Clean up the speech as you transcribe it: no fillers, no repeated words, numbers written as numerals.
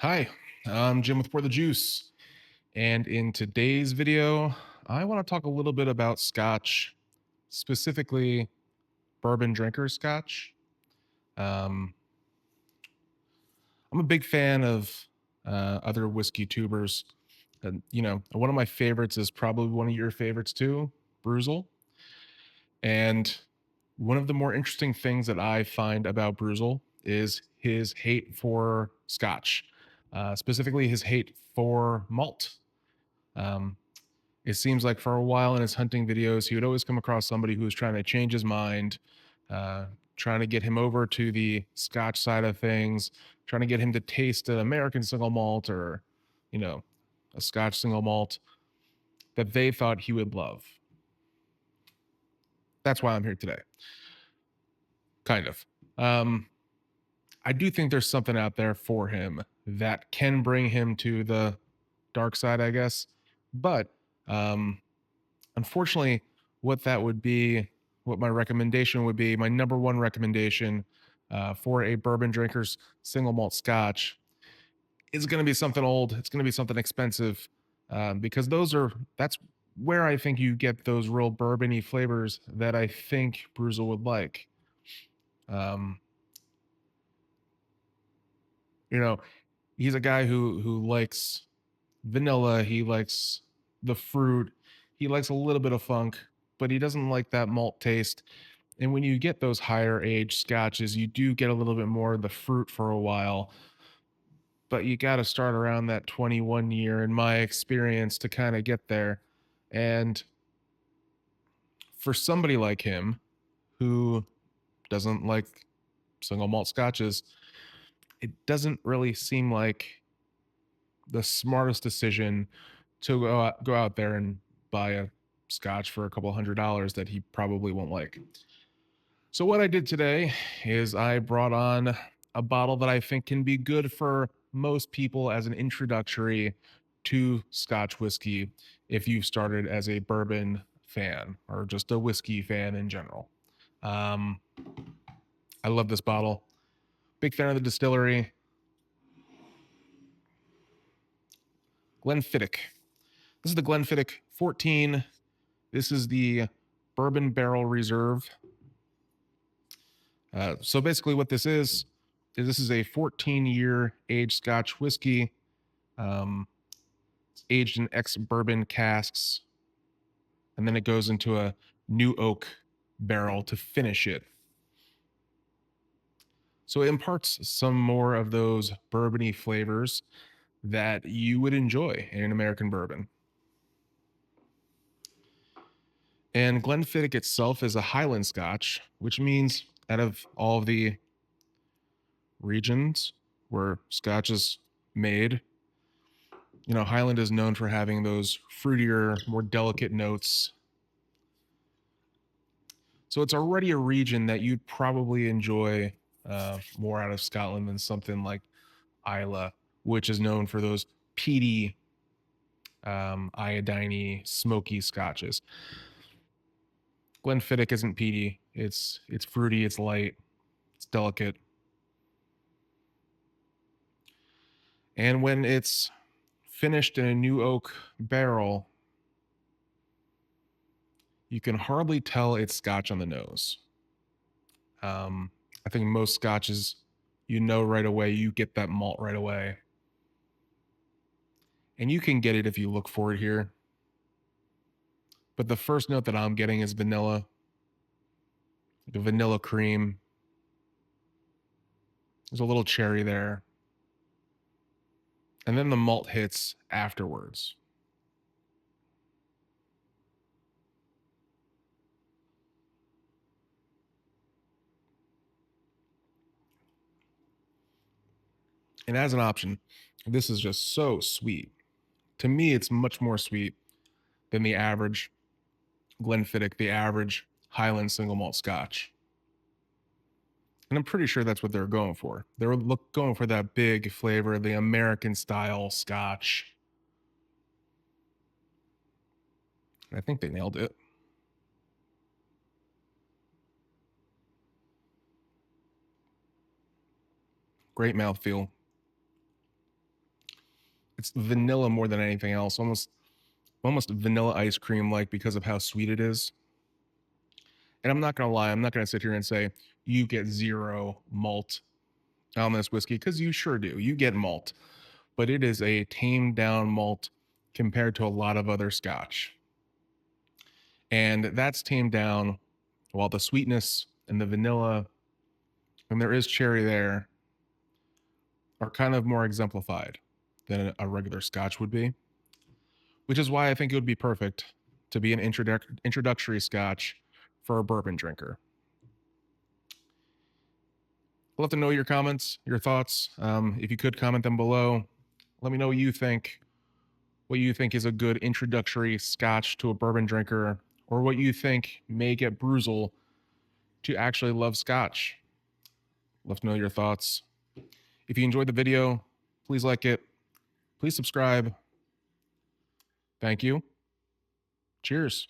Hi, I'm Jim with Pour the Juice, and in today's video, I want to talk a little bit about Scotch, specifically bourbon drinker Scotch. Um, I'm a big fan of other whiskey tubers, and one of my favorites is probably one of your favorites too, Bruzel. And one of the more interesting things that I find about Bruzel is his hate for Scotch, specifically his hate for malt. Um, it seems like for a while in his hunting videos, he would always come across somebody who was trying to change his mind, uh, trying to get him over to the Scotch side of things, trying to get him to taste an American single malt or, you know, a Scotch single malt that they thought he would love. That's why I'm here today. Kind of. Um, I do think there's something out there for him that can bring him to the dark side, I guess. But um, unfortunately, what that would be, what my recommendation would be, my number one recommendation for a bourbon drinker's single malt scotch is going to be something old. It's going to be something expensive because that's where I think you get those real bourbony flavors that I think Bruzel would like. Um, you know, he's a guy who likes vanilla, he likes the fruit, he likes a little bit of funk, but he doesn't like that malt taste. And when you get those higher age scotches, you do get a little bit more of the fruit for a while, but you got to start around that 21 year, in my experience, to kind of get there. And for somebody like him who doesn't like single malt scotches, it doesn't really seem like the smartest decision to go out there and buy a scotch for a couple $100 that he probably won't like. So what I did today is I brought on a bottle that I think can be good for most people as an introductory to Scotch whiskey if you started as a bourbon fan or just a whiskey fan in general. Um, I love this bottle. Big fan of the distillery, Glenfiddich. This is the Glenfiddich 14. This is the Bourbon Barrel Reserve. So basically, what this is a 14-year aged Scotch whiskey, um, aged in ex bourbon casks, and then it goes into a new oak barrel to finish it. So it imparts some more of those bourbony flavors that you would enjoy in an American bourbon. And Glenfiddich itself is a Highland Scotch, which means out of all of the regions where Scotch is made, Highland is known for having those fruitier, more delicate notes. So it's already a region that you'd probably enjoy more out of Scotland than something like Islay, which is known for those peaty, iodine smoky scotches. Glenfiddich isn't peaty. It's fruity, it's light, it's delicate. And when it's finished in a new oak barrel, you can hardly tell it's Scotch on the nose. Um, I think most scotches, right away, you get that malt right away. And you can get it if you look for it here. But the first note that I'm getting is vanilla, like a vanilla cream. There's a little cherry there. And then the malt hits afterwards. And as an option, this is just so sweet. To me, it's much more sweet than the average Glenfiddich, the average Highland single malt scotch. And I'm pretty sure that's what they're going for. They're going for that big flavor, the American style scotch. And I think they nailed it. Great mouthfeel. It's vanilla more than anything else, almost vanilla ice cream like because of how sweet it is. And I'm not gonna lie, I'm not gonna sit here and say you get zero malt on this whiskey because you sure do. You get malt, but it is a tamed down malt compared to a lot of other Scotch, and that's tamed down while the sweetness and the vanilla, and there is cherry there, are kind of more exemplified than a regular Scotch would be, which is why I think it would be perfect to be an introductory Scotch for a bourbon drinker. I'd love to know your comments, your thoughts. If you could comment them below, let me know what you think. What you think is a good introductory Scotch to a bourbon drinker, or what you think may get Bruzel to actually love Scotch. Love to know your thoughts. If you enjoyed the video, please like it. Please subscribe. Thank you. Cheers.